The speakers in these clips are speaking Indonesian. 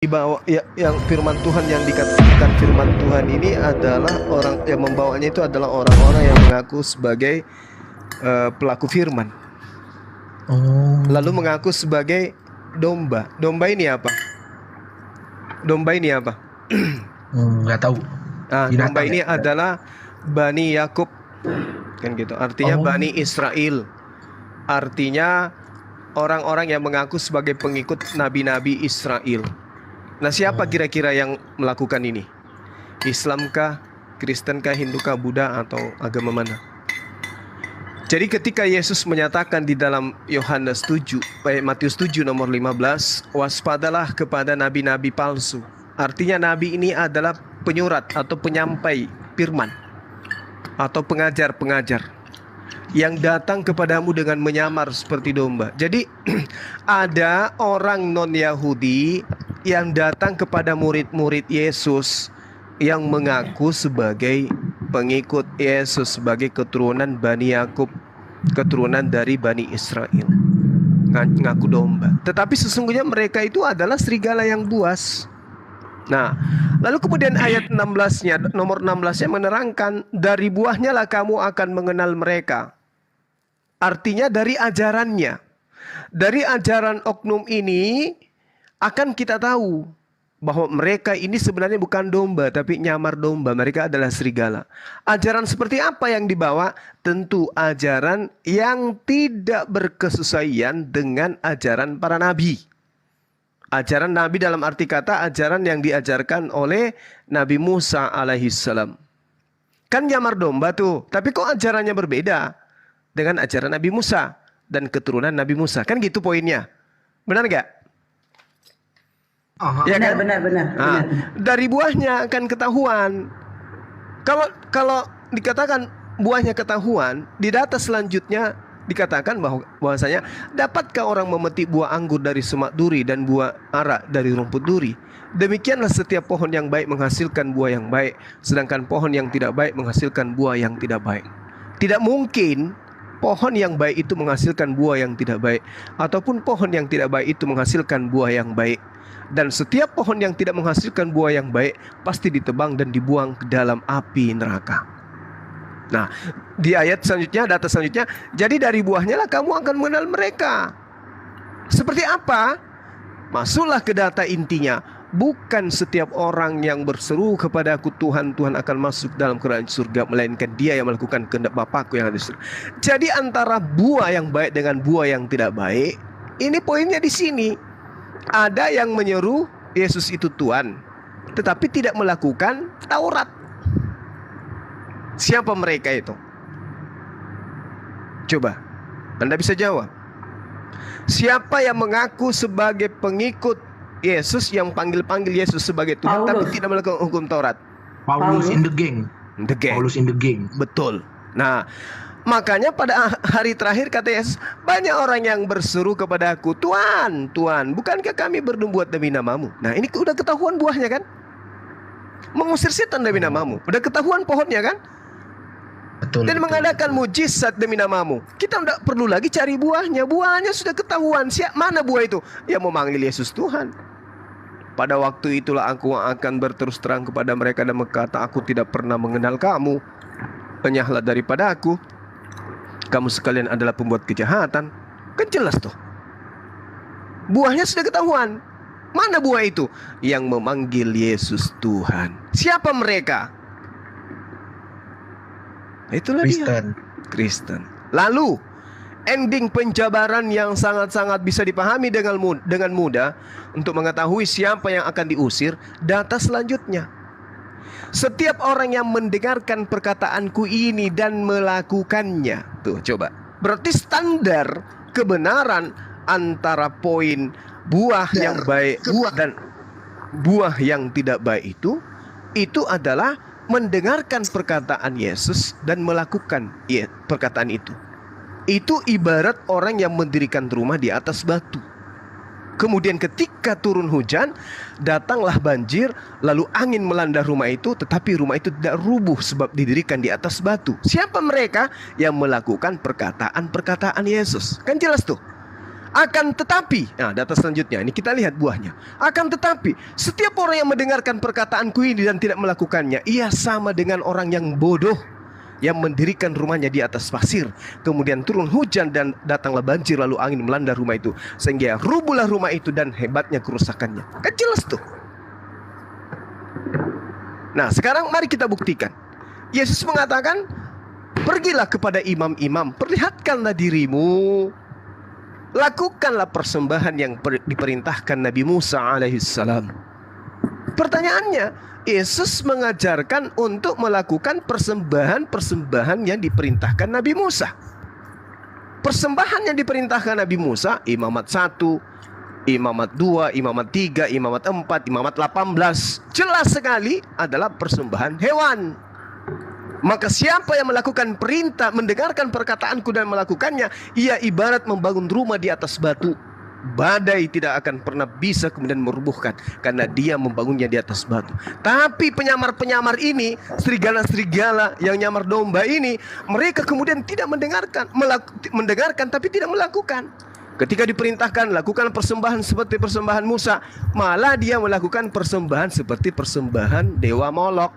dibawa ya, yang firman Tuhan yang dikatakan firman Tuhan ini adalah orang yang membawanya itu adalah orang-orang yang mengaku sebagai pelaku firman. Lalu mengaku sebagai domba. Domba ini apa? Domba ini apa? Nggak tahu. Domba ini adalah Bani Yakub, kan gitu. Artinya Bani Israel. Artinya orang-orang yang mengaku sebagai pengikut nabi-nabi Israel. Nah, siapa kira-kira yang melakukan ini? Islamkah, Kristenkah, Hindukah, Buddha, atau agama mana? Jadi ketika Yesus menyatakan di dalam Yohanes 7, Matius 7 nomor 15, waspadalah kepada nabi-nabi palsu. Artinya nabi ini adalah penyurat atau penyampai firman atau pengajar-pengajar yang datang kepadamu dengan menyamar seperti domba. Jadi ada orang non-Yahudi yang datang kepada murid-murid Yesus yang mengaku sebagai pengikut Yesus, sebagai keturunan Bani Yakub, keturunan dari Bani Israel, ngaku domba. Tetapi sesungguhnya mereka itu adalah serigala yang buas. Nah, lalu kemudian ayat 16-nya, nomor 16-nya menerangkan, dari buahnya lah kamu akan mengenal mereka. Artinya dari ajarannya. Dari ajaran oknum ini akan kita tahu bahwa mereka ini sebenarnya bukan domba, tapi nyamar domba. Mereka adalah serigala. Ajaran seperti apa yang dibawa? Tentu ajaran yang tidak berkesesuaian dengan ajaran para nabi. Ajaran nabi dalam arti kata ajaran yang diajarkan oleh Nabi Musa alaihissalam. Kan nyamar domba tuh, tapi kok ajarannya berbeda dengan ajaran Nabi Musa dan keturunan Nabi Musa. Kan gitu poinnya. Benar nggak? Ya kan? Benar. Dari buahnya akan ketahuan. Kalau dikatakan buahnya ketahuan, di data selanjutnya dikatakan bahwasanya dapatkah orang memetik buah anggur dari semak duri dan buah ara dari rumput duri? Demikianlah setiap pohon yang baik menghasilkan buah yang baik, sedangkan pohon yang tidak baik menghasilkan buah yang tidak baik. Tidak mungkin pohon yang baik itu menghasilkan buah yang tidak baik, ataupun pohon yang tidak baik itu menghasilkan buah yang baik. Dan setiap pohon yang tidak menghasilkan buah yang baik pasti ditebang dan dibuang ke dalam api neraka. Nah, di ayat selanjutnya, data selanjutnya, jadi dari buahnya lah kamu akan mengenal mereka. Seperti apa? Masuklah ke data intinya. Bukan setiap orang yang berseru kepada aku Tuhan, Tuhan akan masuk dalam kerajaan surga, melainkan dia yang melakukan kehendak Bapakku yang ada di surga. Jadi antara buah yang baik dengan buah yang tidak baik, ini poinnya di sini. Ada yang menyeru Yesus itu Tuhan, tetapi tidak melakukan Taurat. Siapa mereka itu? Coba, Anda bisa jawab. Siapa yang mengaku sebagai pengikut Yesus, yang panggil-panggil Yesus sebagai Tuhan, Paulus. tapi tidak melakukan hukum Taurat? Paulus in the gang. Paulus in the gang. Betul. Nah, makanya pada hari terakhir kata Yesus, banyak orang yang berseru kepada aku, Tuhan, Tuhan, bukankah kami bernubuat demi namamu? Nah, ini udah ketahuan buahnya kan? Mengusir setan demi namamu. Udah ketahuan pohonnya kan? Betul. Dan mengadakan mujizat demi namamu. Kita tidak perlu lagi cari buahnya. Buahnya sudah ketahuan. Mana buah itu? Yang memanggil Yesus Tuhan. Pada waktu itulah aku akan berterus terang kepada mereka dan berkata, aku tidak pernah mengenal kamu. Enyahlah daripada aku. Kamu sekalian adalah pembuat kejahatan. Kan jelas tuh. Buahnya sudah ketahuan. Mana buah itu? Yang memanggil Yesus Tuhan. Siapa mereka? Itulah Kristen. dia, Kristen. Lalu ending penjabaran yang sangat-sangat bisa dipahami dengan mudah untuk mengetahui siapa yang akan diusir. Data selanjutnya, setiap orang yang mendengarkan perkataanku ini dan melakukannya. Tuh coba, berarti standar kebenaran antara poin buah yang baik dan buah yang tidak baik itu adalah mendengarkan perkataan Yesus dan melakukan perkataan itu. Itu ibarat orang yang mendirikan rumah di atas batu. Kemudian ketika turun hujan, datanglah banjir, lalu angin melanda rumah itu, tetapi rumah itu tidak rubuh sebab didirikan di atas batu. Siapa mereka yang melakukan perkataan-perkataan Yesus? Kan jelas tuh. Akan tetapi, nah data selanjutnya, ini kita lihat buahnya. Akan tetapi, setiap orang yang mendengarkan perkataanku ini dan tidak melakukannya, ia sama dengan orang yang bodoh, yang mendirikan rumahnya di atas pasir. Kemudian turun hujan dan datanglah banjir, lalu angin melanda rumah itu, sehingga rubuhlah rumah itu dan hebatnya kerusakannya. Kan jelas tuh. Nah sekarang mari kita buktikan. Yesus mengatakan, pergilah kepada imam-imam, perlihatkanlah dirimu, lakukanlah persembahan yang diperintahkan Nabi Musa alaihissalam. Pertanyaannya, Yesus mengajarkan untuk melakukan persembahan-persembahan yang diperintahkan Nabi Musa. Persembahan yang diperintahkan Nabi Musa, imamat 1, imamat 2, imamat 3, imamat 4, imamat 18, jelas sekali adalah persembahan hewan. Maka siapa yang melakukan perintah, mendengarkan perkataanku dan melakukannya, ia ibarat membangun rumah di atas batu. Badai tidak akan pernah bisa kemudian merubuhkan, karena dia membangunnya di atas batu. Tapi penyamar-penyamar ini, serigala-serigala yang nyamar domba ini, mereka kemudian tidak mendengarkan tapi tidak melakukan. Ketika diperintahkan lakukan persembahan seperti persembahan Musa, malah dia melakukan persembahan seperti persembahan dewa Molok.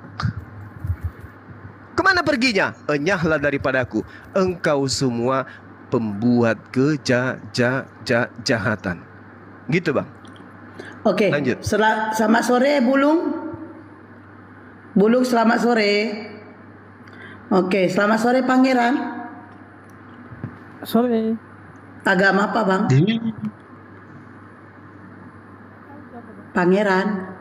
Kemana perginya? Enyahlah daripadaku, engkau semua pembuat kejahatan. Gitu bang. Oke. Lanjut. Selamat sore Bulung. Bulung selamat sore. Oke, selamat sore Pangeran. Sore. Agama apa bang? Pangeran.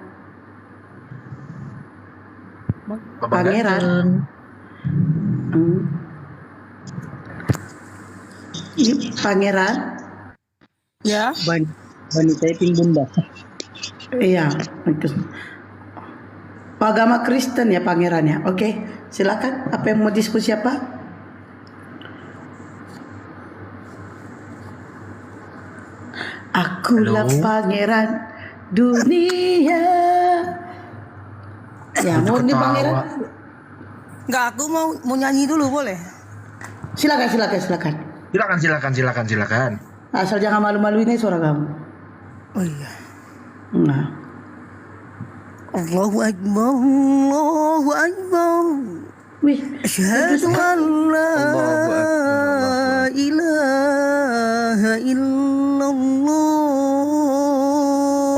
Pangeran. Pangeran. Ya. Bani typing bunda. Iya. Agama Kristen ya Pangeran ya. Oke, silakan. Apa yang mau diskusi apa? Akulah pangeran dunia. Ya, mau nih Pangeran. Enggak, aku mau nyanyi dulu boleh? Silakan. Silakan. Asal jangan malu-maluin ini suara kamu. Oh iya. Nah. Allahu Akbar, Allahu Akbar. Wih, Asyhadu an la ilaha illallah.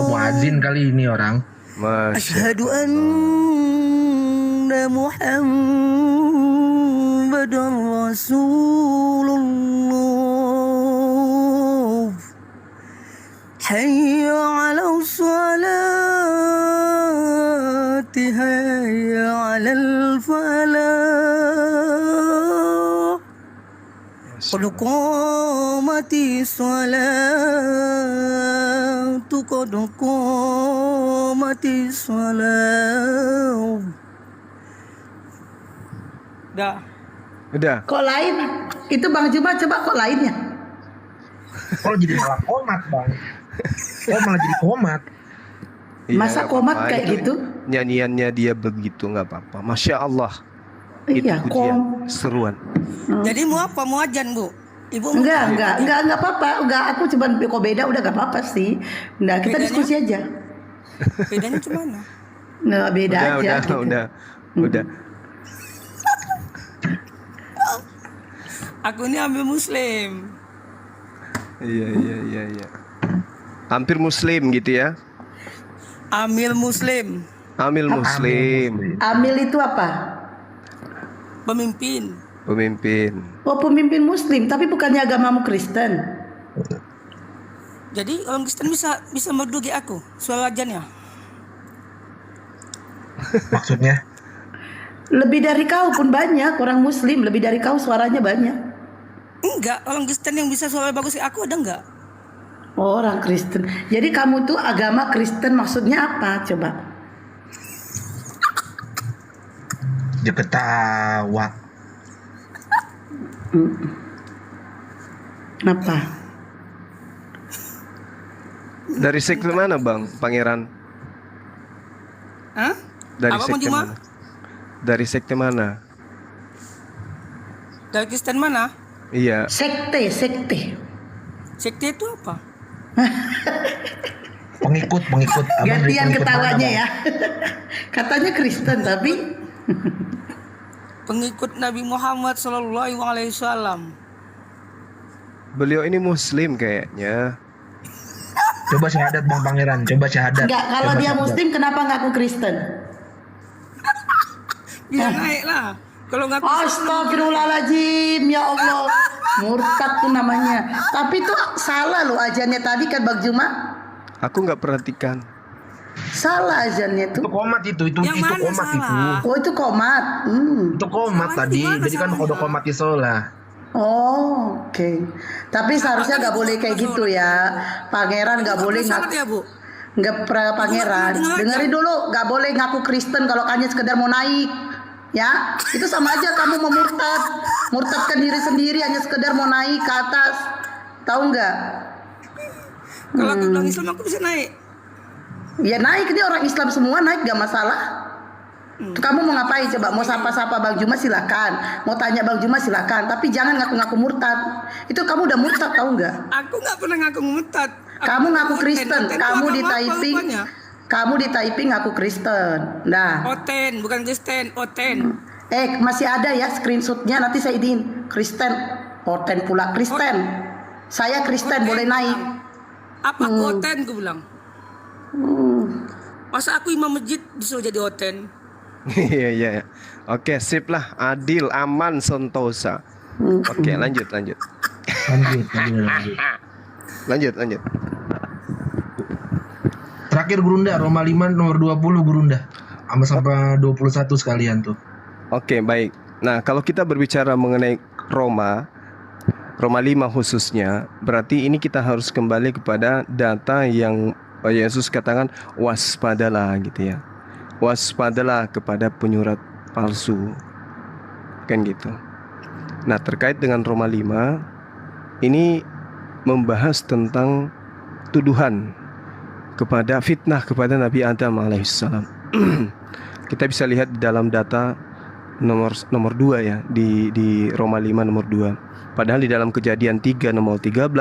Oh, muadzin kali ini orang. Asyhadu anna Muhammadar Rasulullah. Hayya 'alal salati, hayya 'alal falah. Qad qamati salatu, qad qamati salat. Udah. kok lain? Itu Bang Juma coba kok lainnya? Oh, jadi malah komat, Bang. Oh, malah jadi komat. Iya, Masa nggak komat apa-apa. kayak Itu gitu? Nyanyiannya dia begitu, nggak apa-apa. Masya Allah. Iya, Itu pujian seruan. Jadi mau apa? Mau ajan, Bu? Ibu mau Enggak apa-apa. Enggak, aku cuma kok beda udah gak apa-apa sih. Nah, kita Bedanya? diskusi aja. bedanya gimana? Nah, beda aja. Gitu. Udah. Aku ini ambil Muslim. Iya. Hampir Muslim gitu ya. Amil Muslim. Amil Muslim. Amil itu apa? Pemimpin. Oh, pemimpin Muslim, tapi bukannya agamamu Kristen. Jadi orang Kristen bisa merdugi aku soal ajannya. Maksudnya? Lebih dari kau pun banyak orang Muslim, lebih dari kau suaranya banyak. Enggak, orang Kristen yang bisa suara bagus kayak aku ada enggak? Oh, orang Kristen. Jadi kamu tuh agama Kristen maksudnya apa? Coba. Dia ketawa. Apa? Dari sekte mana bang, Pangeran? Hah? Dari Apa, sekte Juma? mana? Dari sekte mana? Dari Kristen mana? Iya. Sekte. Sekte itu apa? Pengikut. Abang dari Gantian pengikut ketawanya mana, Bang? ya. Katanya Kristen tapi Pengikut Nabi Muhammad Sallallahu Alaihi Wasallam. Beliau ini Muslim kayaknya. Coba syahadat Bang Pangeran, coba syahadat. enggak, kalau Coba dia syahadat. Muslim kenapa ngaku Kristen? Biar naik lah. Kalau nggak Astagfirullahaladzim, ya Allah, murtad tuh namanya. Tapi tuh salah loh ajannya tadi kan Bang Juma. Aku nggak perhatikan. Salah ajannya Itu tuh. komat itu Yang mana komat salah? itu. Oh itu komat. Itu komat Salahnya tadi. di mana Jadi kan salahnya? kodok komat isola. Oh, oke. Tapi seharusnya nggak boleh kayak gitu ya. Pangeran nggak boleh Salah ngaku. ya Bu. Nggak pangeran. Dengar aja. Dengerin dulu, nggak boleh ngaku Kristen kalau hanya sekedar mau naik. Ya, itu sama aja kamu memurtad, murtadkan diri sendiri hanya sekedar mau naik ke atas. Tahu nggak? Kalau aku bilang Islam aku bisa naik. Ya naik, ini orang Islam semua naik gak masalah. Kamu mau ngapain coba? Mau sapa-sapa Bang Juma silakan, mau tanya Bang Juma silakan, tapi jangan ngaku-ngaku murtad. Itu kamu udah murtad tahu nggak? Aku nggak pernah ngaku murtad. Kamu ngaku Kristen, Oten kamu itu di agama apa typing, rupanya? kamu di typing ngaku Kristen. Nah, Oten, bukan Kristen, Oten. masih ada ya screenshotnya, nanti saya idin Kristen, Oten pula Kristen. Saya Kristen Oten, boleh naik. Apa Oten gue bilang? Masa aku imam masjid disuruh jadi Oten? Iya iya. Oke, sip lah. Adil, aman, sentosa. Oke, lanjut. Lanjut. Lanjut. Terakhir Gurunda, Roma 5 nomor 20 Gurunda. Sampai 21 sekalian tuh. Oke, baik. Nah, kalau kita berbicara mengenai Roma 5 khususnya, berarti ini kita harus kembali kepada data yang Yesus katakan waspadalah gitu ya. Waspadalah kepada penyurat palsu. Kan gitu. Nah, terkait dengan Roma 5 ini membahas tentang tuduhan kepada fitnah kepada Nabi Adam alaihissalam. Kita bisa lihat di dalam data nomor 2 ya, di Roma 5 nomor 2. Padahal di dalam Kejadian 3 nomor 13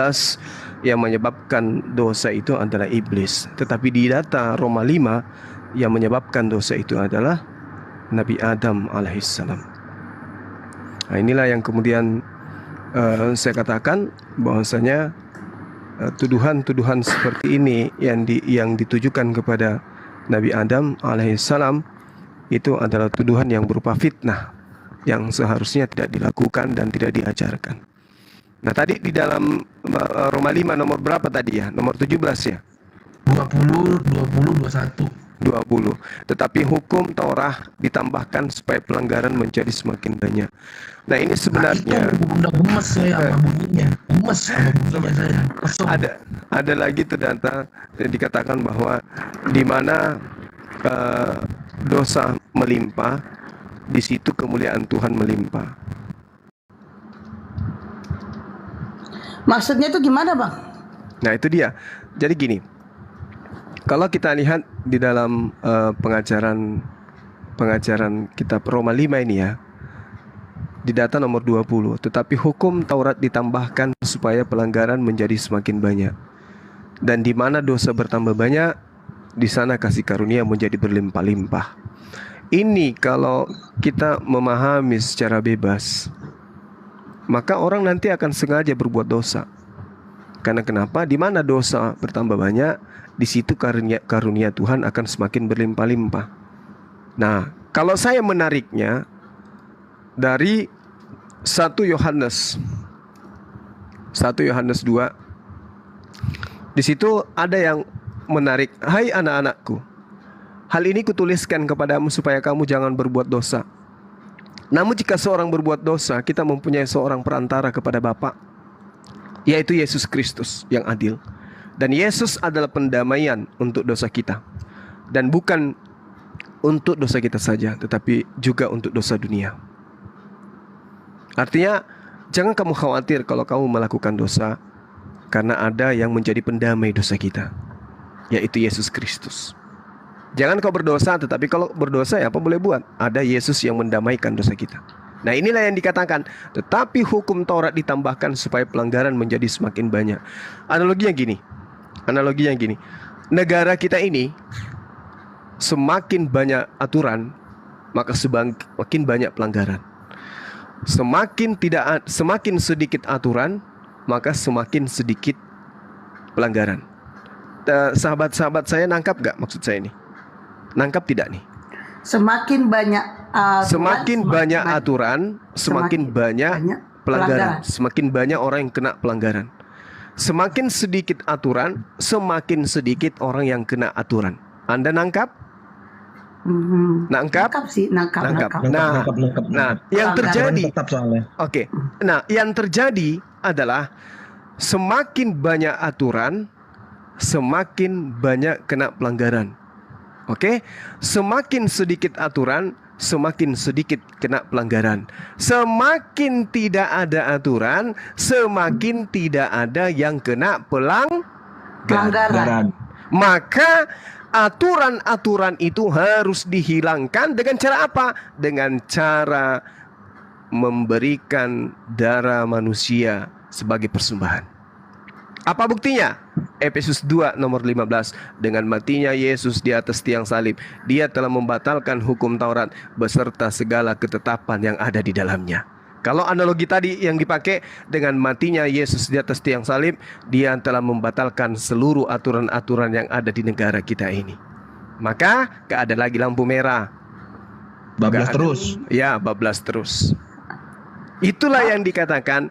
yang menyebabkan dosa itu adalah iblis. Tetapi di data Roma 5 yang menyebabkan dosa itu adalah Nabi Adam alaihissalam. Nah, inilah yang kemudian saya katakan bahwasanya tuduhan-tuduhan seperti ini yang ditujukan kepada Nabi Adam alaihissalam itu adalah tuduhan yang berupa fitnah yang seharusnya tidak dilakukan dan tidak diajarkan. Nah, tadi di dalam Roma 5 nomor berapa tadi ya? Nomor 17 ya? 20, 21. 20. Tetapi hukum Taurat ditambahkan supaya pelanggaran menjadi semakin banyak. Nah, ini sebenarnya Itu Gurunda gemes saya sama bunyinya. Gemes sama bunyinya saya. Kesel. ada lagi tuh data dikatakan bahwa di mana dosa melimpah, di situ kemuliaan Tuhan melimpah. Maksudnya itu gimana Bang? Nah, itu dia. Jadi gini, kalau kita lihat di dalam pengajaran kitab Roma 5 ini ya, di data nomor 20, tetapi hukum Taurat ditambahkan supaya pelanggaran menjadi semakin banyak. Dan di mana dosa bertambah banyak, di sana kasih karunia menjadi berlimpah-limpah. Ini kalau kita memahami secara bebas, maka orang nanti akan sengaja berbuat dosa. Karena kenapa? Di mana dosa bertambah banyak, di situ karunia Tuhan akan semakin berlimpah-limpah. Nah, kalau saya menariknya dari 1 Yohanes 2, di situ ada yang menarik. Hai anak-anakku, hal ini kutuliskan kepadamu supaya kamu jangan berbuat dosa. Namun jika seorang berbuat dosa, kita mempunyai seorang perantara kepada Bapa, yaitu Yesus Kristus yang adil. Dan Yesus adalah pendamaian untuk dosa kita. Dan bukan untuk dosa kita saja, tetapi juga untuk dosa dunia. Artinya, jangan kamu khawatir kalau kamu melakukan dosa, karena ada yang menjadi pendamai dosa kita, yaitu Yesus Kristus. Jangan kau berdosa, tetapi kalau berdosa ya apa boleh buat? Ada Yesus yang mendamaikan dosa kita. Nah inilah yang dikatakan, tetapi hukum Taurat ditambahkan supaya pelanggaran menjadi semakin banyak. Analoginya gini, negara kita ini semakin banyak aturan, maka semakin banyak pelanggaran. Semakin sedikit aturan, maka semakin sedikit pelanggaran. Sahabat-sahabat saya nangkap gak maksud saya ini? Nangkap tidak nih? Semakin banyak Semakin banyak aturan, semakin banyak pelanggaran. Semakin banyak orang yang kena pelanggaran. Semakin sedikit aturan, semakin sedikit orang yang kena aturan. Anda nangkap? Nangkap? Nangkap sih, nangkap. Nah, yang terjadi, Tetap soalnya. oke. Nah, yang terjadi adalah semakin banyak aturan, semakin banyak kena pelanggaran. Oke? Semakin sedikit aturan, semakin sedikit kena pelanggaran. Semakin tidak ada aturan, semakin tidak ada yang kena pelanggaran. Maka aturan-aturan itu harus dihilangkan dengan cara apa? Dengan cara memberikan darah manusia sebagai persembahan. Apa buktinya? Efesus 2 nomor 15. Dengan matinya Yesus di atas tiang salib, Dia telah membatalkan hukum Taurat beserta segala ketetapan yang ada di dalamnya. Kalau analogi tadi yang dipakai dengan matinya Yesus di atas tiang salib, Dia telah membatalkan seluruh aturan-aturan yang ada di negara kita ini. Maka gak ada lagi lampu merah. Bablas Gak ada. terus. Ya, bablas terus. Itulah yang dikatakan,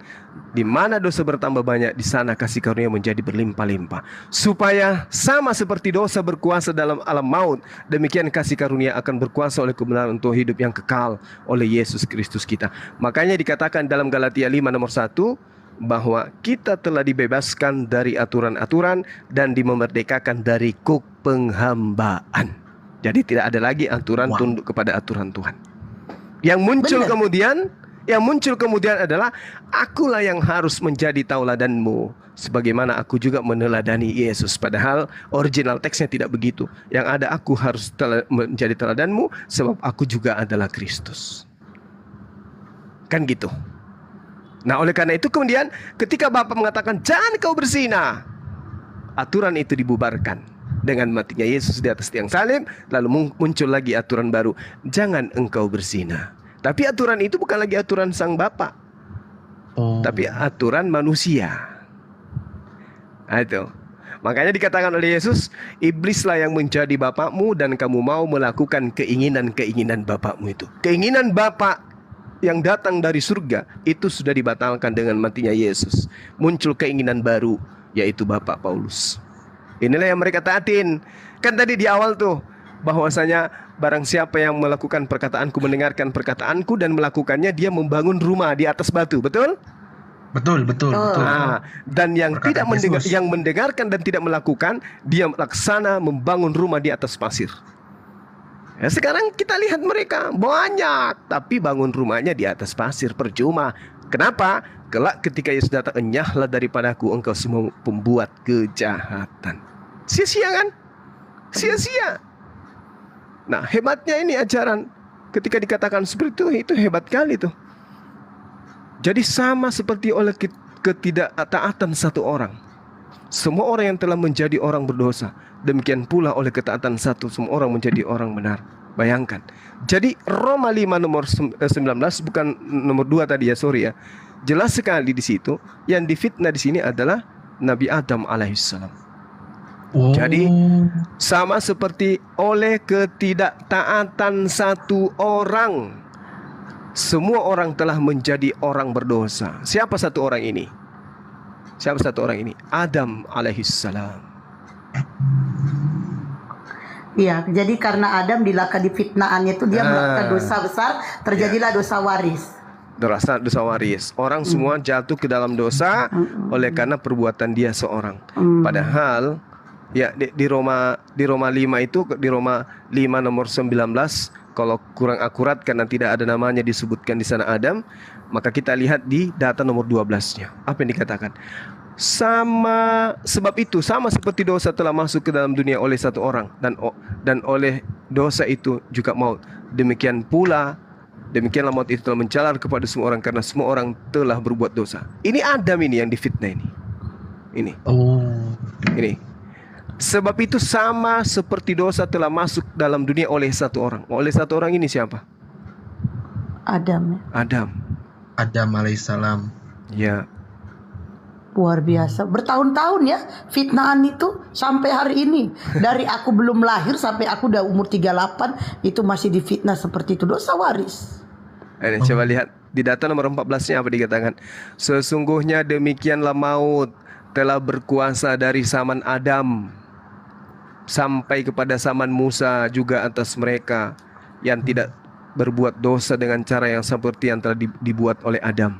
di mana dosa bertambah banyak, di sana kasih karunia menjadi berlimpah-limpah. Supaya sama seperti dosa berkuasa dalam alam maut, demikian kasih karunia akan berkuasa oleh kebenaran untuk hidup yang kekal oleh Yesus Kristus kita. Makanya dikatakan dalam Galatia 5 nomor 1, bahwa kita telah dibebaskan dari aturan-aturan dan dimerdekakan dari kuk penghambaan. Jadi tidak ada lagi aturan tunduk kepada aturan Tuhan. Yang muncul kemudian adalah akulah yang harus menjadi tauladanmu, sebagaimana aku juga meneladani Yesus. Padahal original teksnya tidak begitu. Yang ada, aku harus menjadi teladanmu sebab aku juga adalah Kristus. Kan gitu. Nah oleh karena itu kemudian ketika Bapa mengatakan jangan kau berzina, aturan itu dibubarkan dengan matinya Yesus di atas tiang salib. Lalu muncul lagi aturan baru, jangan engkau berzina. Tapi aturan itu bukan lagi aturan sang Bapa, tapi aturan manusia. Nah, itu. Makanya dikatakan oleh Yesus, iblislah yang menjadi bapakmu dan kamu mau melakukan keinginan-keinginan bapakmu itu. Keinginan Bapa yang datang dari surga itu sudah dibatalkan dengan matinya Yesus. Muncul keinginan baru, yaitu Bapak Paulus. Inilah yang mereka taatin. Kan tadi di awal tuh, bahwasanya barang siapa yang melakukan perkataanku, mendengarkan perkataanku dan melakukannya, dia membangun rumah di atas batu. Betul? Betul. Nah, dan yang Perkataan tidak Yesus. yang mendengarkan dan tidak melakukan, dia laksana membangun rumah di atas pasir. Ya, sekarang kita lihat mereka banyak, tapi bangun rumahnya di atas pasir, percuma. Kenapa? Kelak ketika Yesus datang, enyahlah daripadaku engkau semua pembuat kejahatan. Sia-sia kan? Sia-sia. Nah hebatnya ini ajaran, ketika dikatakan seperti itu hebat kali tuh. Jadi sama seperti oleh ketidaktaatan satu orang, semua orang yang telah menjadi orang berdosa, demikian pula oleh ketaatan satu, semua orang menjadi orang benar. Bayangkan. Jadi Roma 5 nomor 19, bukan nomor 2 tadi ya, sorry ya. Jelas sekali di situ, yang difitnah di sini adalah Nabi Adam alaihissalam. Jadi sama seperti oleh ketidaktaatan satu orang, semua orang telah menjadi orang berdosa. Siapa satu orang ini? Siapa satu orang ini? Adam alaihissalam. Iya, jadi karena Adam dilaka di fitnaannya itu dia melakukan dosa besar, terjadilah dosa waris. Dosa waris. Orang semua jatuh ke dalam dosa oleh karena perbuatan dia seorang. Padahal ya di Roma 5 itu, di Roma 5 nomor 19, kalau kurang akurat karena tidak ada namanya disebutkan di sana Adam, maka kita lihat di data nomor 12-nya. Apa yang dikatakan? Sebab itu sama seperti dosa telah masuk ke dalam dunia oleh satu orang, dan oleh dosa itu juga maut. Demikian pula Demikianlah maut itu telah menjalar kepada semua orang karena semua orang telah berbuat dosa. Ini Adam ini yang difitnah ini. Ini. Sebab itu sama seperti dosa telah masuk dalam dunia oleh satu orang. Oleh satu orang ini siapa? Adam. Adam alaihissalam. Ya. Luar biasa. Bertahun-tahun ya fitnahan itu sampai hari ini. Dari aku belum lahir sampai aku udah umur 38 itu masih difitnah seperti itu. Dosa waris. Ini coba lihat di data nomor 14-nya apa dikatakan? Sesungguhnya demikianlah maut telah berkuasa dari zaman Adam sampai kepada zaman Musa juga atas mereka yang tidak berbuat dosa dengan cara yang seperti yang telah dibuat oleh Adam,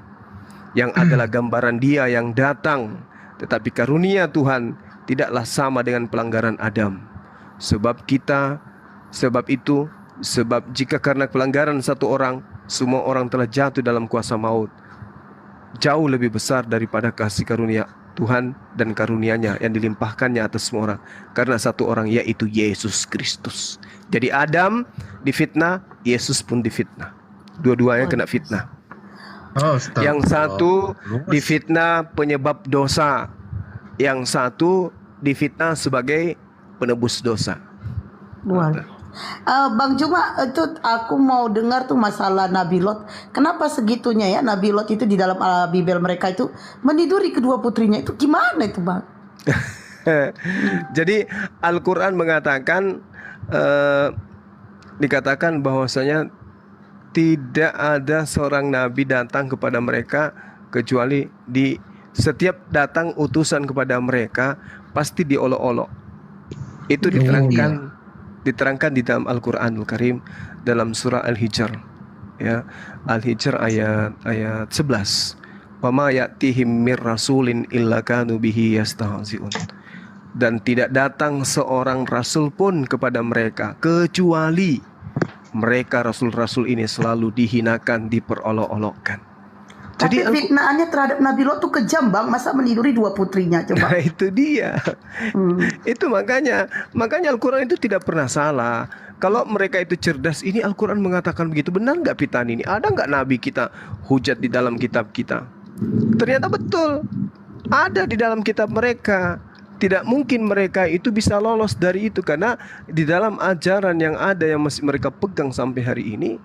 yang adalah gambaran Dia yang datang. Tetapi karunia Tuhan tidaklah sama dengan pelanggaran Adam. Sebab jika karena pelanggaran satu orang semua orang telah jatuh dalam kuasa maut, jauh lebih besar daripada kasih karunia Tuhan dan karunia-Nya yang dilimpahkannya atas semua orang karena satu orang, yaitu Yesus Kristus. Jadi Adam difitnah, Yesus pun difitnah. Dua-duanya kena fitnah. Yang satu difitnah penyebab dosa, yang satu difitnah sebagai penebus dosa. Bang Juma, itu aku mau dengar tuh masalah Nabi Lot. Kenapa segitunya ya Nabi Lot itu di dalam Bible mereka itu meniduri kedua putrinya, itu gimana itu Bang? Jadi Al-Quran mengatakan, dikatakan bahwasanya tidak ada seorang nabi datang kepada mereka kecuali di setiap datang utusan kepada mereka pasti diolok-olok. Itu diterangkan di dalam Al-Quranul Karim dalam surah Al-Hijr, ya, Al-Hijr ayat 11. Wa ma ya'tihim mir rasulin illa kanu bihi yastahzi'un. Dan tidak datang seorang rasul pun kepada mereka kecuali mereka rasul-rasul ini selalu dihinakan, diperolok-olokkan. Tapi fitnaannya terhadap Nabi Lot tuh kejam Bang. Masa meniduri dua putrinya coba. Nah itu dia. Itu makanya Al-Quran itu tidak pernah salah. Kalau mereka itu cerdas, ini Al-Quran mengatakan begitu. Benar nggak fitnah ini? Ada nggak Nabi kita hujat di dalam kitab kita? Ternyata betul. Ada di dalam kitab mereka. Tidak mungkin mereka itu bisa lolos dari itu, karena di dalam ajaran yang ada yang masih mereka pegang sampai hari ini,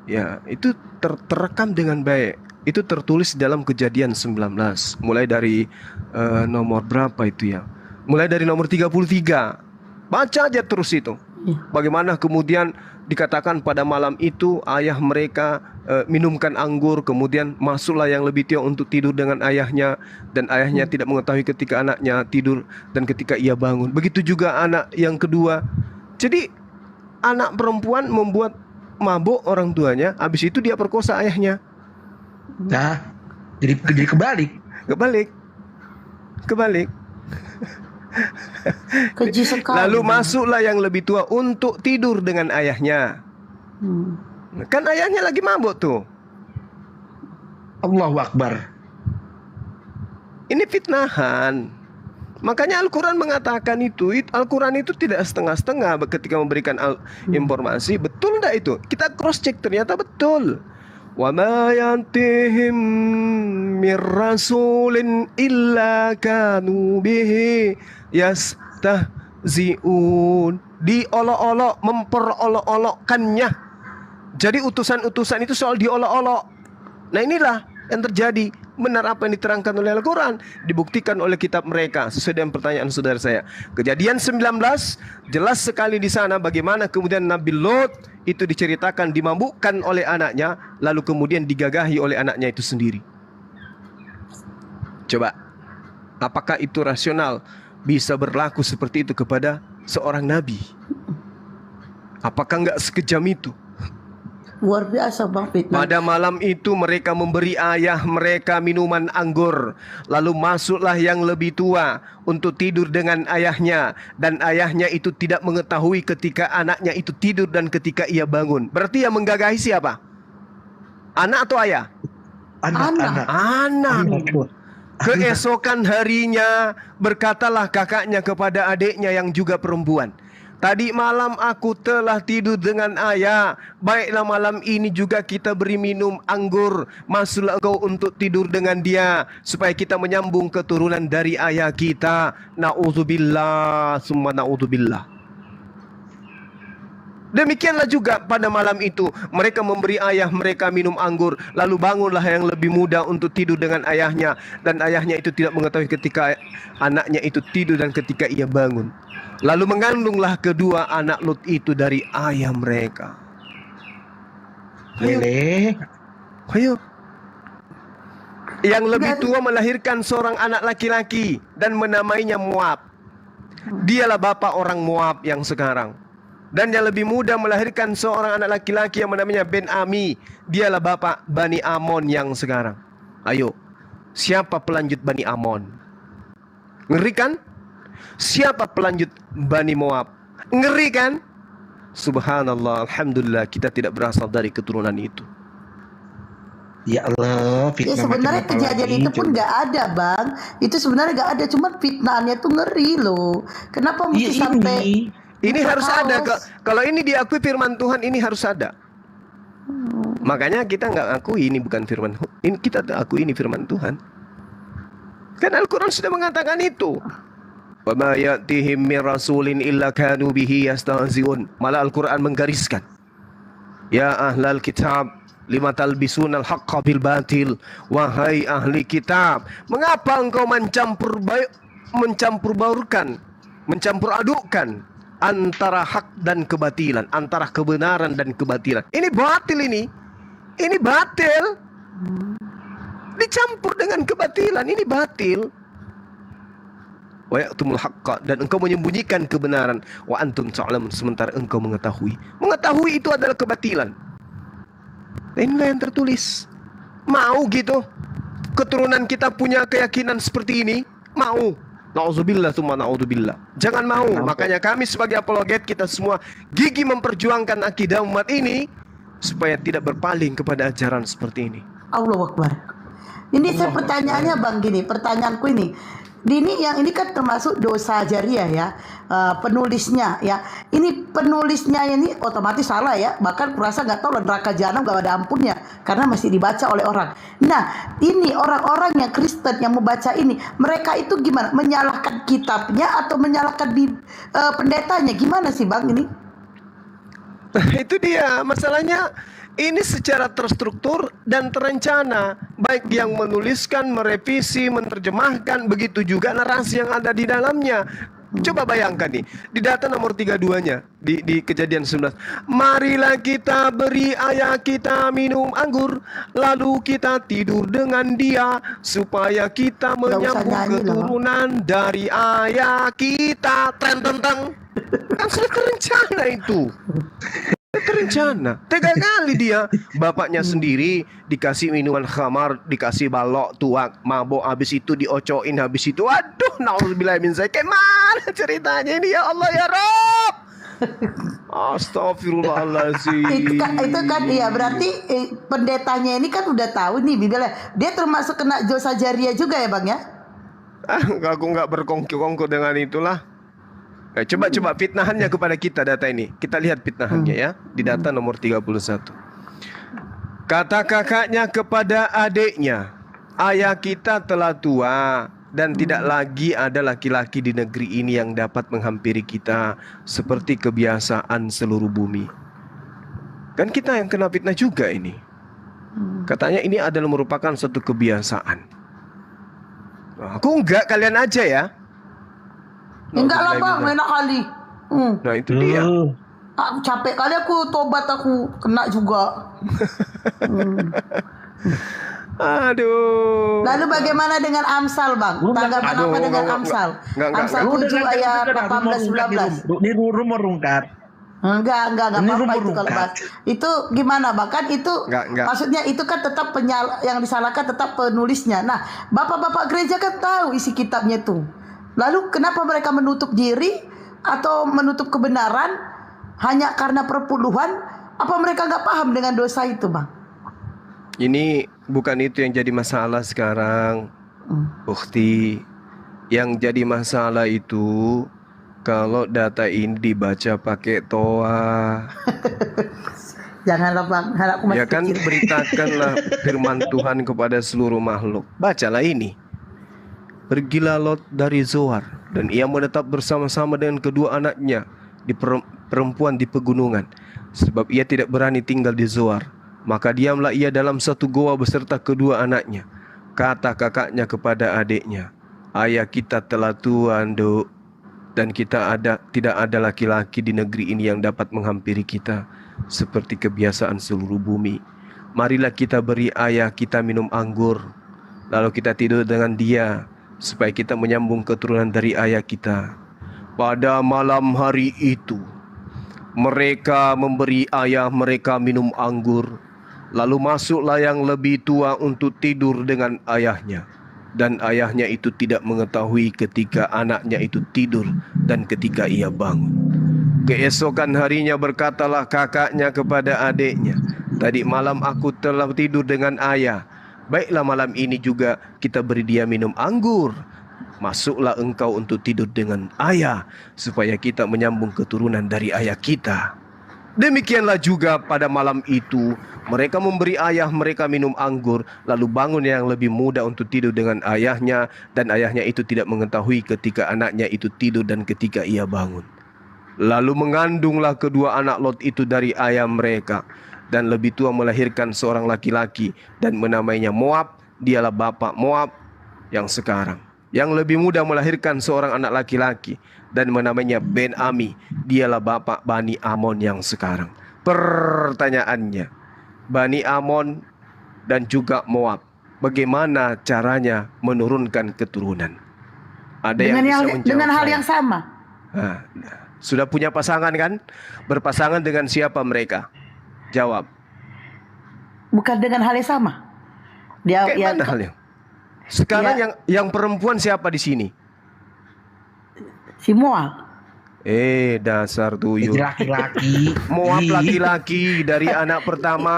ya itu terekam dengan baik. Itu tertulis dalam Kejadian 19. Mulai dari nomor berapa itu ya? Mulai dari nomor 33. Baca aja terus itu. Bagaimana kemudian dikatakan pada malam itu ayah mereka minumkan anggur, kemudian masuklah yang lebih tua untuk tidur dengan ayahnya, dan ayahnya tidak mengetahui ketika anaknya tidur dan ketika ia bangun. Begitu juga anak yang kedua. Jadi anak perempuan membuat mabuk orang tuanya, habis itu dia perkosa ayahnya. Nah, jadi kebalik. Keji sekali. Lalu masuklah yang lebih tua untuk tidur dengan ayahnya. Kan ayahnya lagi mabuk tuh. Allahu Akbar. Ini fitnahan. Makanya Al-Quran mengatakan itu. Al-Quran itu tidak setengah-setengah ketika memberikan informasi. Betul enggak itu? Kita cross check, ternyata betul. Wa ma yantihim mir rasulin illa kanu bihi yastahzi'un. Diolok-olok, memperolok-olokkannya. Jadi utusan-utusan itu soal diolok-olok. Nah inilah yang terjadi. Benar apa yang diterangkan oleh Al-Quran, dibuktikan oleh kitab mereka. Sesuai dengan pertanyaan saudara saya, Kejadian 19 jelas sekali di sana bagaimana kemudian Nabi Lot itu diceritakan dimabukkan oleh anaknya, lalu kemudian digagahi oleh anaknya itu sendiri. Coba, apakah itu rasional bisa berlaku seperti itu kepada seorang nabi? Apakah enggak sekejam itu? Luar biasa Bang fitnah. Pada malam itu mereka memberi ayah mereka minuman anggur. Lalu masuklah yang lebih tua untuk tidur dengan ayahnya. Dan ayahnya itu tidak mengetahui ketika anaknya itu tidur dan ketika ia bangun. Berarti yang menggagahi siapa? Anak atau ayah? Anak. Keesokan harinya berkatalah kakaknya kepada adiknya yang juga perempuan, Tadi malam aku telah tidur dengan ayah. Baiklah malam ini juga kita beri minum anggur. Masuklah engkau untuk tidur dengan dia, supaya kita menyambung keturunan dari ayah kita. Na'udzubillah, summa na'udzubillah. Demikianlah juga pada malam itu mereka memberi ayah mereka minum anggur. Lalu bangunlah yang lebih muda untuk tidur dengan ayahnya. Dan ayahnya itu tidak mengetahui ketika anaknya itu tidur dan ketika ia bangun. Lalu mengandunglah kedua anak Lut itu dari ayah mereka. Lele. Ayo. Yang lebih tua melahirkan seorang anak laki-laki dan menamainya Moab. Dialah bapa orang Moab yang sekarang. Dan yang lebih muda melahirkan seorang anak laki-laki yang namanya Ben-Ami. Dialah bapa Bani Amon yang sekarang. Ayo, siapa pelanjut Bani Amon? Ngeri kan? Siapa pelanjut Bani Moab? Ngeri kan? Subhanallah, alhamdulillah kita tidak berasal dari keturunan itu. Ya Allah, Ya fitnah sebenarnya macam apa kejadian lagi, itu pun coba? nggak ada bang. Itu sebenarnya nggak ada, cuma fitnahnya tuh ngeri loh. Kenapa mesti Ya sampai Ini harus ada. kaos? Kalau ini diakui firman Tuhan, ini harus ada. Makanya kita nggak akui ini bukan firman. Ini kita akui ini firman Tuhan. Kan Al-Quran sudah mengatakan itu. Wa ma ya'tihim min rasulin illa kanu bihi yastahzi'un. Malah Al-Quran menggariskan. Ya ahlal kitab, lima talbisunal haqqa bil batil. Wahai ahli kitab, mengapa engkau mencampur adukkan antara hak dan kebatilan, antara kebenaran dan kebatilan. Ini batil ini. Ini batil. Dicampur dengan kebatilan, ini batil. Wa ya'tumul haqqa, dan engkau menyembunyikan kebenaran, wa antum ta'lamun, sementara engkau mengetahui. Mengetahui itu adalah kebatilan. Inilah yang tertulis. Mau gitu keturunan kita punya keyakinan seperti ini? Mau? Na'udzubillah tsumma na'udzubillah. Jangan mau. Makanya kami sebagai apologet, kita semua gigih memperjuangkan akidah umat ini supaya tidak berpaling kepada ajaran seperti ini. Allahu Akbar. Ini saya pertanyaannya bang gini, pertanyaanku ini. Yang ini kan termasuk dosa jariah ya, penulisnya ya. Ini penulisnya ini otomatis salah ya. Bahkan kurasa nggak tahu lah neraka jahanam gak ada ampunnya karena masih dibaca oleh orang. Nah ini orang-orang yang Kristen yang membaca ini, mereka itu gimana? Menyalahkan kitabnya atau menyalahkan pendetanya? Gimana sih bang ini? Itu dia masalahnya. Ini secara terstruktur dan terencana. Baik yang menuliskan, merevisi, menerjemahkan, begitu juga narasi yang ada di dalamnya. Coba bayangkan nih, di data nomor 32-nya di Kejadian 19. Marilah kita beri ayah kita minum anggur, lalu kita tidur dengan dia, supaya kita menyambung keturunan dari ayah kita. Tentang kan sudah terencana itu. Terencana. Tega kali dia. Bapaknya sendiri dikasih minuman khamar, dikasih balok, tuak, mabok, habis itu diocoin, habis itu aduh, nauzubillah min zalik. Kayak mana ceritanya ini ya Allah ya Rabb? Astagfirullahaladzim. Itu kan iya berarti pendetanya ini kan udah tahu nih Bibelnya. Dia termasuk kena dosa jariah juga ya bang ya? Aku nggak berkongko-kongko dengan itulah. Coba fitnahannya kepada kita data ini. Kita lihat fitnahannya ya di data nomor 31. Kata kakaknya kepada adiknya, ayah kita telah tua dan tidak lagi ada laki-laki di negeri ini yang dapat menghampiri kita seperti kebiasaan seluruh bumi. Kan kita yang kena fitnah juga ini. Katanya ini adalah merupakan suatu kebiasaan. Aku enggak, kalian aja ya. Enggak lah bang, enak kali. Nah itu dia. Aku capek kali aku tobat, aku kena juga. Aduh. Lalu bagaimana dengan Amsal bang? Tanggapan apa dengan Amsal? Amsal 7 ayat 18-19. Ini rumor rungkat. Enggak apa-apa itu kalau bahas. Itu gimana bang? Kan itu Enggak. maksudnya itu kan tetap yang disalahkan tetap penulisnya. Nah bapak-bapak gereja kan tahu isi kitabnya tuh. Lalu kenapa mereka menutup diri atau menutup kebenaran hanya karena perpuluhan? Apa mereka nggak paham dengan dosa itu, bang? Ini bukan itu yang jadi masalah sekarang, Ukhti. Yang jadi masalah itu Kalau data ini dibaca pakai toa, Janganlah bang, anakku masih ya kan kecil. beritakanlah firman Tuhan kepada seluruh makhluk. Bacalah ini. Pergilah Lot dari Zoar, dan ia menetap bersama-sama dengan kedua anaknya di perempuan di pegunungan, sebab ia tidak berani tinggal di Zoar. Maka diamlah ia dalam satu goa beserta kedua anaknya. Kata kakaknya kepada adiknya, ayah kita telah tua, Nduk, dan tidak ada laki-laki di negeri ini yang dapat menghampiri kita seperti kebiasaan seluruh bumi. Marilah kita beri ayah kita minum anggur, lalu kita tidur dengan dia, supaya kita menyambung keturunan dari ayah kita. Pada malam hari itu, mereka memberi ayah mereka minum anggur. Lalu masuklah yang lebih tua untuk tidur dengan ayahnya. Dan ayahnya itu tidak mengetahui ketika anaknya itu tidur dan ketika ia bangun. Keesokan harinya berkatalah kakaknya kepada adiknya, tadi malam aku telah tidur dengan ayah. Baiklah malam ini juga kita beri dia minum anggur. Masuklah engkau untuk tidur dengan ayah, supaya kita menyambung keturunan dari ayah kita. Demikianlah juga pada malam itu mereka memberi ayah mereka minum anggur. Lalu bangun yang lebih muda untuk tidur dengan ayahnya, dan ayahnya itu tidak mengetahui ketika anaknya itu tidur dan ketika ia bangun. Lalu mengandunglah kedua anak Lot itu dari ayah mereka, dan lebih tua melahirkan seorang laki-laki dan menamainya Moab. Dialah bapak Moab yang sekarang. Yang lebih muda melahirkan seorang anak laki-laki dan menamainya Ben-Ami. Dialah bapak Bani Amon yang sekarang. Pertanyaannya, Bani Amon dan juga Moab, bagaimana caranya menurunkan keturunan? Ada yang bisa menjawab dengan hal saya? yang sama. Nah, sudah punya pasangan kan? Berpasangan dengan siapa mereka? Jawab. Bukan dengan hal yang sama. Dia Kayak yang mana halnya? Sekarang Ya. yang perempuan siapa di sini? si Moab. Dasar tuyul. Laki-laki. Moab laki-laki dari anak pertama,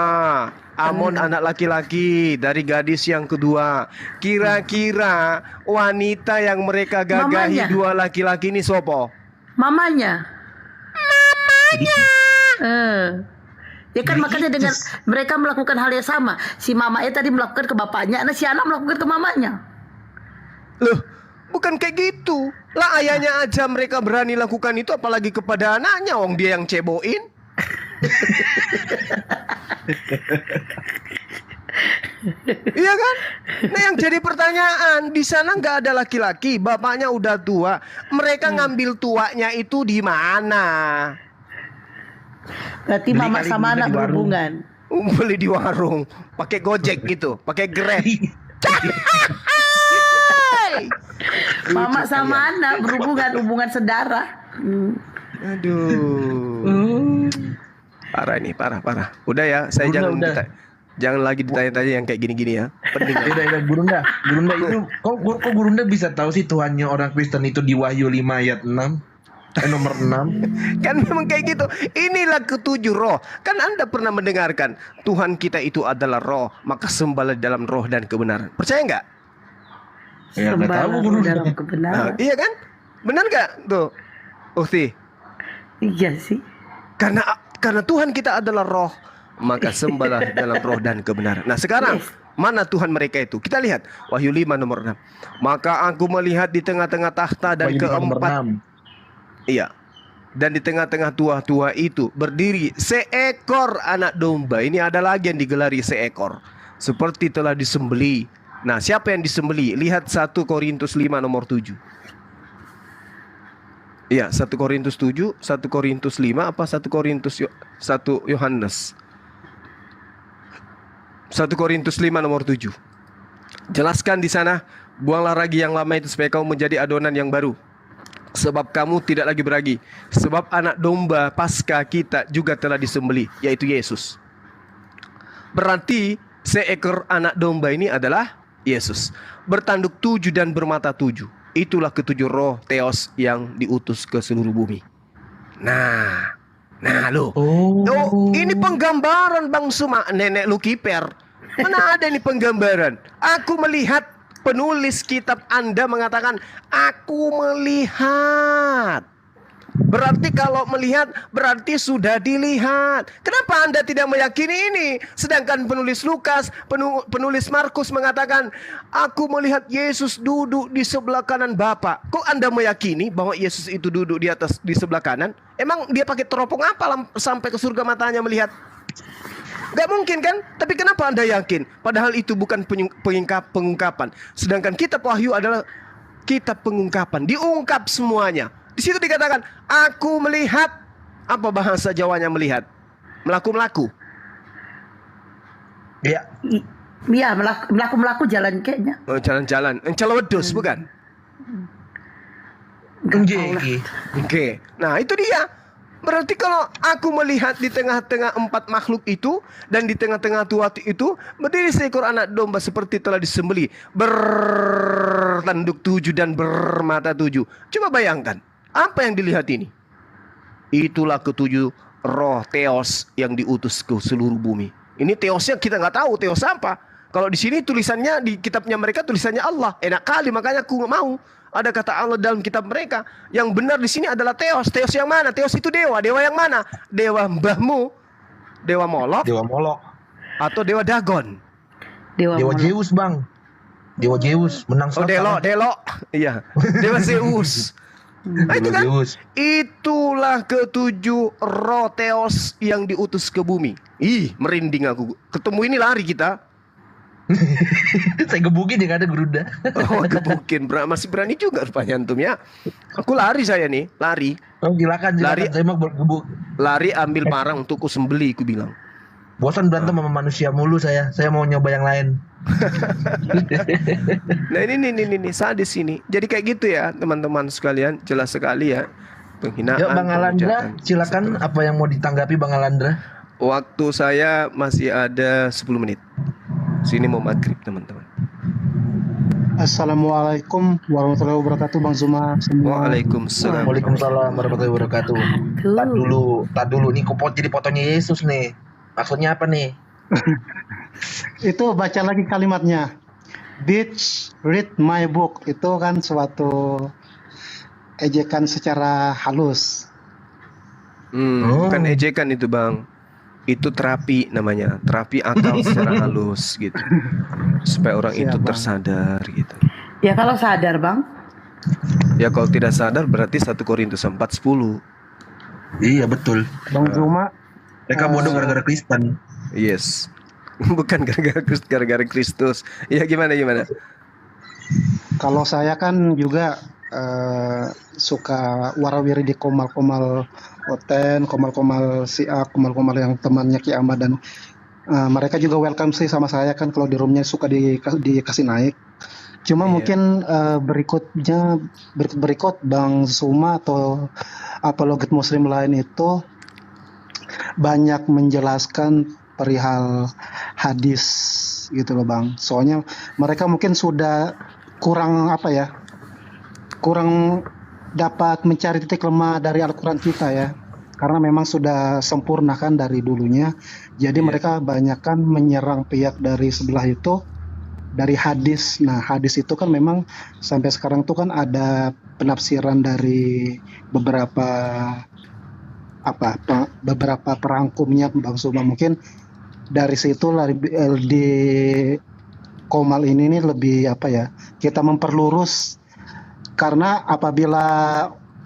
Amon anak laki-laki dari gadis yang kedua. Kira-kira wanita yang mereka gagahi Mamanya. dua laki-laki ini sopo? Mamanya. Ya kan makanya dengan mereka melakukan hal yang sama. Si mamanya tadi melakukan ke bapaknya, nah si anak melakukan ke mamanya. Loh, bukan kayak gitu. Lah ayahnya aja mereka berani lakukan itu, apalagi kepada anaknya, wong dia yang ceboin. Iya kan? Nah yang jadi pertanyaan, di sana nggak ada laki-laki, bapaknya udah tua. Mereka ngambil tuanya itu di mana? Berarti Beli mama kali sama beli anak di warung. berhubungan. Beli di warung, pakai Gojek gitu, pakai Grab. Mama sama anak berhubungan, hubungan saudara. Aduh. Parah ini, parah. Udah ya, saya Udah. jangan lagi ditanya-tanya yang kayak gini-gini ya. Penting. Udah, Gurunda itu kok Gurunda bisa tahu sih Tuhannya orang Kristen itu di Wahyu 5 ayat 6? Nomor 6. Kan memang kayak gitu. Inilah ketujuh roh. Kan Anda pernah mendengarkan Tuhan kita itu adalah roh, maka sembahlah dalam roh dan kebenaran. Percaya nggak? Ya nggak tahu Sembahlah Gurunda. dalam kebenaran. Iya kan? Benar nggak tuh, Ukti? Iya sih. Karena Tuhan kita adalah roh, maka sembahlah dalam roh dan kebenaran. Nah sekarang mana Tuhan mereka itu? Kita lihat Wahyu 5 nomor 6. Maka aku melihat di tengah-tengah tahta dan Wahyu 5 nomor keempat. 6. Iya. Dan di tengah-tengah tua-tua itu berdiri seekor anak domba. Ini ada lagi yang digelari seekor, seperti telah disembeli. Nah, siapa yang disembeli? Lihat 1 Korintus 5 nomor 7. Iya, 1 Korintus 7, 1 Korintus 5 apa 1 Korintus 1 Yohanes? 1 Korintus 5 nomor 7. Jelaskan di sana, buanglah ragi yang lama itu supaya kamu menjadi adonan yang baru. Sebab kamu tidak lagi beragi. Sebab anak domba Paskah kita juga telah disembelih, yaitu Yesus. Berarti seekor anak domba ini adalah Yesus. Bertanduk 7 dan bermata 7. Itulah ketujuh roh Theos yang diutus ke seluruh bumi. Nah lo. Oh, ini penggambaran Bang Suma, nenek lu kiper. Mana ada ini penggambaran? Aku melihat penulis kitab Anda mengatakan, aku melihat. Berarti kalau melihat berarti sudah dilihat. Kenapa Anda tidak meyakini ini? Sedangkan penulis Lukas, penulis Markus mengatakan, aku melihat Yesus duduk di sebelah kanan Bapa. Kok Anda meyakini bahwa Yesus itu duduk di sebelah kanan? Emang dia pakai teropong apa sampai ke surga matanya melihat? Gak mungkin kan? Tapi kenapa Anda yakin? Padahal itu bukan pengungkapan. Sedangkan kitab Wahyu adalah kitab pengungkapan. Diungkap semuanya. Di situ dikatakan, aku melihat. Apa bahasa Jawanya melihat? Melaku-melaku. Ya. Iya, melaku jalan kayaknya. Oh, jalan-jalan. Celodus bukan? Oke. Nah itu dia. Berarti kalau aku melihat di tengah-tengah 4 makhluk itu dan di tengah-tengah tuati itu berdiri seekor anak domba seperti telah disembelih, bertanduk 7 dan bermata 7. Coba bayangkan, apa yang dilihat ini? Itulah ketujuh roh Theos yang diutus ke seluruh bumi. Ini Theosnya kita nggak tahu Theos apa. Kalau di sini tulisannya di kitabnya mereka tulisannya Allah. Enak kali, makanya aku nggak mau. Ada kata Allah dalam kitab mereka. Yang benar di sini adalah Theos. Theos yang mana? Theos itu dewa. Dewa yang mana? Dewa mbahmu, dewa Molok, atau dewa Dagon? Dewa Zeus, Bang. Dewa Zeus menang Oh, Delo. Iya. Dewa Zeus. Nah, itu kan? Itulah ketujuh roh Theos yang diutus ke bumi. Ih, merinding aku. Ketemu ini lari kita. Saya gebukin ya, ada Garuda. Oh, gebukin. Masih berani juga rupanya antum ya. Aku lari saya nih, lari. Oh, silakan. Lari. Saya mau bergebuk. Lari ambil parang untuk ku sembeli, ku bilang. Bosan berantem sama manusia mulu saya. Saya mau nyoba yang lain. Nah ini sadis ini. Jadi kayak gitu ya teman-teman sekalian. Jelas sekali ya. Penghinaan. Yuk Bang Alandra, silakan apa yang mau ditanggapi Bang Alandra. Waktu saya masih ada 10 menit. Sini mau maghrib teman-teman. Assalamualaikum warahmatullahi wabarakatuh Bang Zuma semua. Waalaikumsalam. Waalaikumsalam warahmatullahi wabarakatuh. Tak dulu nih kok jadi fotonya Yesus nih. Maksudnya apa nih? Itu baca lagi kalimatnya. Bitch, read my book. Itu kan suatu ejekan secara halus. Bukan ejekan itu Bang. Itu terapi namanya, terapi akal secara halus gitu, supaya orang Siap, itu Bang. tersadar gitu. Ya kalau sadar Bang. Ya kalau tidak sadar berarti 1 Korintus 4:10. Iya betul. Bang Zuma, Mereka bodoh gara-gara Kristen. Yes. Bukan gara-gara Kristus. Ya gimana? kalau saya kan juga suka warawiri di komal-komal Oten, komal-komal si A, komal-komal yang temannya Ki Ahmad, dan mereka juga welcome sih sama saya kan kalau di roomnya suka dikasih naik. Cuma Iya. mungkin berikut Bang Zuma atau apologet muslim lain itu banyak menjelaskan perihal hadis gitu loh Bang. Soalnya mereka mungkin sudah kurang dapat mencari titik lemah dari Al-Quran kita ya. Karena memang sudah sempurna kan dari dulunya. Jadi mereka banyakkan menyerang pihak dari sebelah itu dari hadis. Nah, hadis itu kan memang sampai sekarang tuh kan ada penafsiran dari beberapa perangkumnya Bang Suma. Mungkin dari situ di Komal ini nih lebih kita memperlurus, karena apabila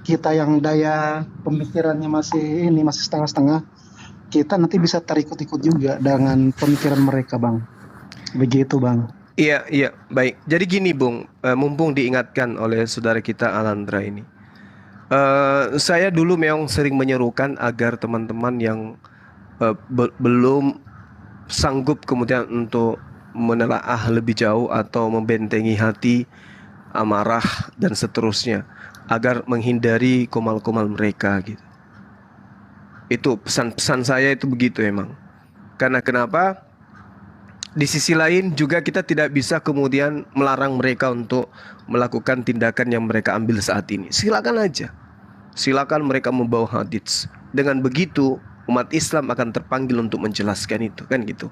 kita yang daya pemikirannya masih setengah-setengah, kita nanti bisa terikut-ikut juga dengan pemikiran mereka Bang. Begitu Bang. Iya, baik. Jadi gini Bung, mumpung diingatkan oleh saudara kita Alandra ini. Saya dulu memang sering menyerukan agar teman-teman yang belum sanggup kemudian untuk menelaah lebih jauh atau membentengi hati, amarah dan seterusnya, agar menghindari komal-komal mereka gitu. Itu pesan-pesan saya itu begitu emang. Karena kenapa? Di sisi lain juga kita tidak bisa kemudian melarang mereka untuk melakukan tindakan yang mereka ambil saat ini. Silakan aja. Silakan mereka membawa hadits. Dengan begitu umat Islam akan terpanggil untuk menjelaskan itu kan gitu.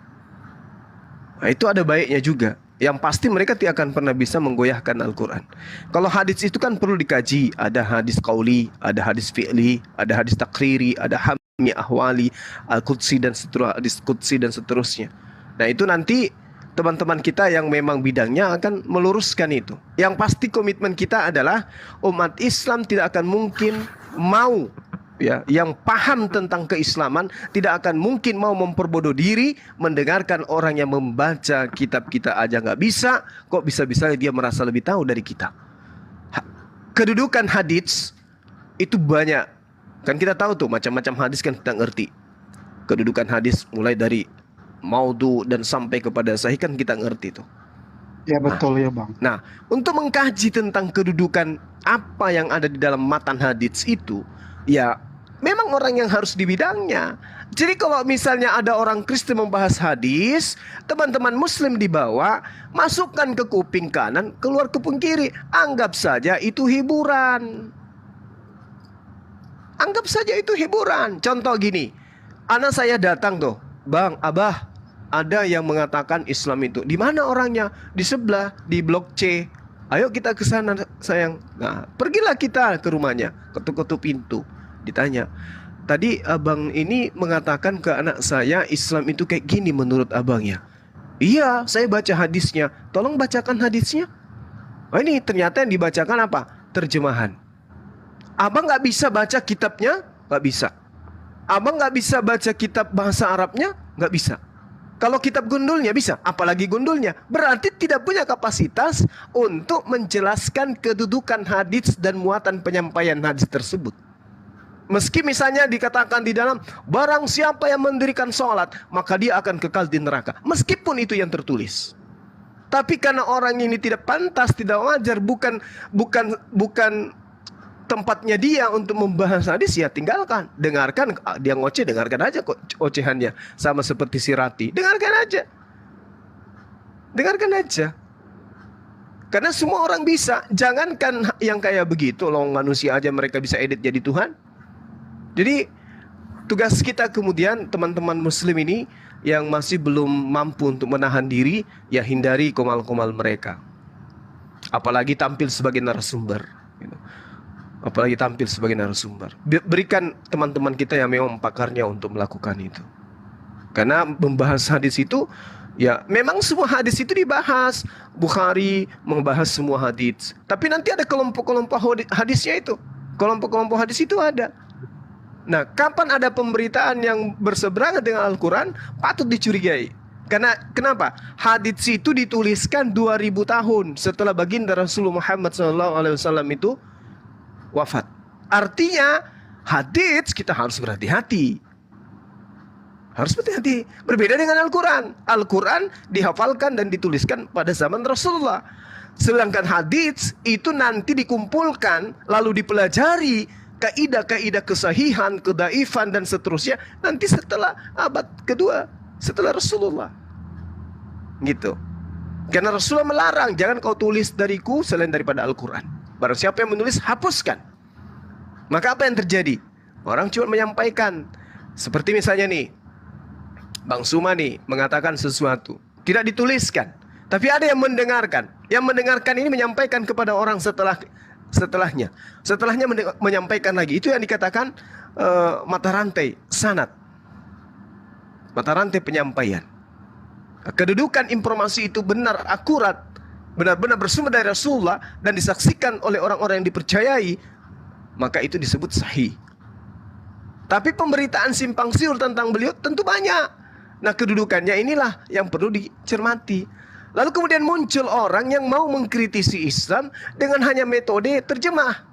Nah, itu ada baiknya juga. Yang pasti mereka tidak akan pernah bisa menggoyahkan Al-Quran. Kalau hadis itu kan perlu dikaji. Ada hadis qauli, ada hadis fi'li, ada hadis takriri, ada hammi ahwali, al-qudsi dan seterusnya, hadis qudsi dan seterusnya. Nah itu nanti teman-teman kita yang memang bidangnya akan meluruskan itu. Yang pasti komitmen kita adalah umat Islam tidak akan mungkin mau, ya, yang paham tentang keislaman tidak akan mungkin mau memperbodoh diri mendengarkan orang yang membaca kitab kita aja nggak bisa, kok bisa-bisa dia merasa lebih tahu dari kita. Kedudukan hadis itu banyak, kan kita tahu tuh macam-macam hadis kan kita ngerti. Kedudukan hadis mulai dari maudhu dan sampai kepada sahih kan kita ngerti tuh. Ya betul ya Bang. Nah, untuk mengkaji tentang kedudukan apa yang ada di dalam matan hadis itu, ya memang orang yang harus di bidangnya. Jadi kalau misalnya ada orang Kristen membahas hadis, teman-teman Muslim dibawa, masukkan ke kuping kanan, keluar ke kuping kiri. Anggap saja itu hiburan. Anggap saja itu hiburan. Contoh gini, anak saya datang tuh, Bang, Abah, ada yang mengatakan Islam itu. Di mana orangnya? Di sebelah, di blok C. Ayo kita ke sana sayang. Nah, pergilah kita ke rumahnya, ketuk-ketuk pintu. Ditanya, tadi abang ini mengatakan ke anak saya Islam itu kayak gini menurut abangnya. Iya, saya baca hadisnya. Tolong bacakan hadisnya. Oh, ini ternyata yang dibacakan apa? Terjemahan. Abang nggak bisa baca kitabnya? Nggak bisa. Abang nggak bisa baca kitab bahasa Arabnya? Nggak bisa. Kalau kitab gundulnya bisa, apalagi gundulnya. Berarti tidak punya kapasitas untuk menjelaskan kedudukan hadis dan muatan penyampaian hadis tersebut. Meski misalnya dikatakan di dalam, barang siapa yang mendirikan sholat, maka dia akan kekal di neraka. Meskipun itu yang tertulis. Tapi karena orang ini tidak pantas, tidak wajar, bukan tempatnya dia untuk membahas hadis, ya tinggalkan. Dengarkan, dia ngoceh, dengarkan aja kok ocehannya. Sama seperti si Rati, dengarkan aja. Dengarkan aja. Karena semua orang bisa. Jangankan yang kayak begitu, loh manusia aja mereka bisa edit jadi Tuhan. Jadi tugas kita kemudian teman-teman Muslim ini yang masih belum mampu untuk menahan diri, ya hindari komal-komal mereka. Apalagi tampil sebagai narasumber. Apalagi tampil sebagai narasumber. Berikan teman-teman kita yang memang pakarnya untuk melakukan itu. Karena membahas hadis itu, ya memang semua hadis itu dibahas. Bukhari membahas semua hadis. Tapi nanti ada kelompok-kelompok hadisnya itu. Kelompok-kelompok hadis itu ada. Nah, kapan ada pemberitaan yang berseberangan dengan Al-Quran, patut dicurigai. Karena kenapa? Hadis itu dituliskan 2000 tahun setelah baginda Rasulullah Muhammad SAW itu wafat. Artinya hadis kita harus berhati-hati. Harus berhati-hati. Berbeda dengan Al-Quran. Al-Quran dihafalkan dan dituliskan pada zaman Rasulullah. Sedangkan hadis itu nanti dikumpulkan lalu dipelajari kaidah-kaidah kesahihan, kedaifan dan seterusnya nanti setelah abad kedua, setelah Rasulullah. Gitu. Karena Rasulullah melarang, jangan kau tulis dariku selain daripada Al-Quran. Barang siapa yang menulis, hapuskan. Maka apa yang terjadi? Orang cuma menyampaikan. Seperti misalnya nih, Bang Suma nih mengatakan sesuatu, tidak dituliskan, tapi ada yang mendengarkan. Yang mendengarkan ini menyampaikan kepada orang setelahnya menyampaikan lagi. Itu yang dikatakan mata rantai sanad, mata rantai penyampaian. Kedudukan informasi itu benar, akurat, benar-benar bersumber dari Rasulullah dan disaksikan oleh orang-orang yang dipercayai, maka itu disebut sahih. Tapi pemberitaan simpang siur tentang beliau tentu banyak. Nah, kedudukannya inilah yang perlu dicermati. Lalu kemudian muncul orang yang mau mengkritisi Islam dengan hanya metode terjemah.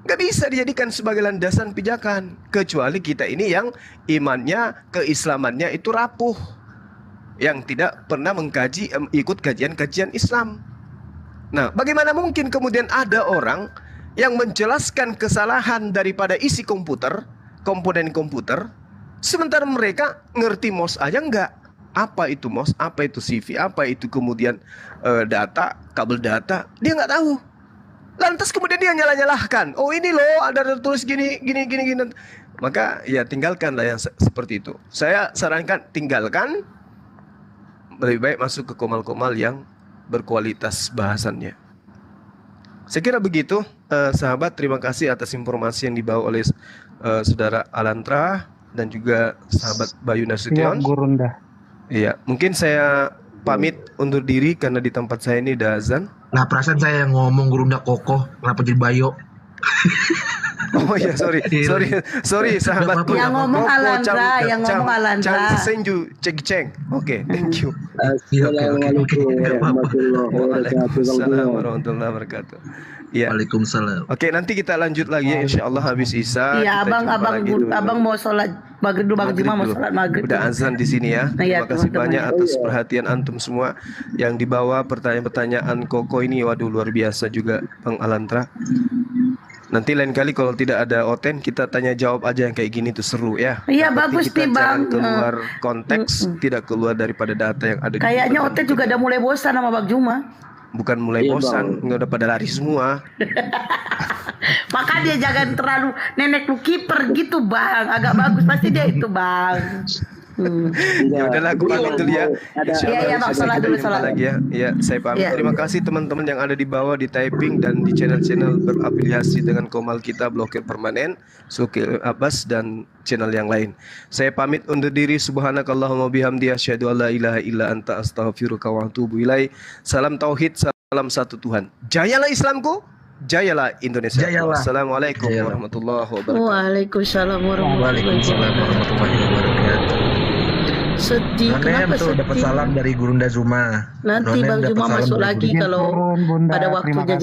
Gak bisa dijadikan sebagai landasan pijakan. Kecuali kita ini yang imannya, keislamannya itu rapuh. Yang tidak pernah ikut kajian-kajian Islam. Nah, bagaimana mungkin kemudian ada orang yang menjelaskan kesalahan daripada isi komputer, komponen komputer, sementara mereka ngerti MOS aja enggak. Apa itu MOS, apa itu CV, apa itu kemudian data, kabel data, dia nggak tahu. Lantas kemudian dia nyalah-nyalahkan. Oh ini loh ada tulis gini. Maka ya tinggalkanlah yang seperti itu. Saya sarankan tinggalkan. Lebih baik masuk ke komal-komal yang berkualitas bahasannya. Saya kira begitu, sahabat. Terima kasih atas informasi yang dibawa oleh saudara Alantra dan juga sahabat Bayu Siap Nasution. Gurunda. Iya, mungkin saya pamit undur diri karena di tempat saya ini udah azan. Nah, perasaan saya yang ngomong Gurunda kokoh, kenapa jadi Bayo? Oh iya, sorry sahabatku. Yang ngomong Alandra, yang ngomong Alandra. Senju Cek Ceng. Oke, thank you. Assalamualaikum Waalaikumsalam warahmatullahi wabarakatuh. Ya. Waalaikumsalam. Oke, nanti kita lanjut lagi ya, insyaallah habis Isya. Iya, kita jumpa lagi dulu. abang mau sholat maghrib dulu, Bang Juma mau dulu. sholat maghrib. Udah azan di sini ya. Iya, Terima kasih teman-teman. banyak atas perhatian antum semua yang dibawa pertanyaan-pertanyaan Koko ini. Waduh, luar biasa juga Bang Alantra. Nanti lain kali kalau tidak ada Oten, kita tanya jawab aja yang kayak gini tuh seru ya. Iya, Yang penting bagus kita nih, jangan Bang. keluar konteks, tidak keluar daripada data yang ada di Kayaknya pertanyaan Otet juga kita. udah mulai bosan sama Bang Juma. Bukan mulai Iya, bosan, nggak udah pada lari semua. Maka dia jangan terlalu nenek lu kiper gitu, Bang. Agak bagus pasti dia itu, Bang. Ya udahlah, aku pamit dulu ya. Insyaallah Iya, Bang, besok sholat kita dulu, jumpa sholat. lagi ya. Ya, saya pamit. Iya. Terima kasih teman-teman yang ada di bawah di typing dan di channel-channel berafiliasi dengan Komal kita, Blokir Permanen, Sukil Abbas dan channel yang lain. Saya pamit undur diri. Subhanakallahumma bihamdi asyhadu alla ilaha illa anta astaghfiruka wa atubu ilaihi. Salam tauhid, salam satu Tuhan. Jayalah Islamku, jayalah Indonesia. Jayalah. Assalamualaikum Jayalah. warahmatullahi wabarakatuh. Waalaikumsalam warahmatullahi Waalaikumsalam wabarakatuh. warahmatullahi wabarakatuh. Sedih, Nonem kenapa tuh dapat sedih? salam dari Gurunda Zuma. Nanti Nonem Bang dapat Juma salam masuk dari lagi Gurunda. kalau Turun, Bunda. pada Terima waktunya kasih.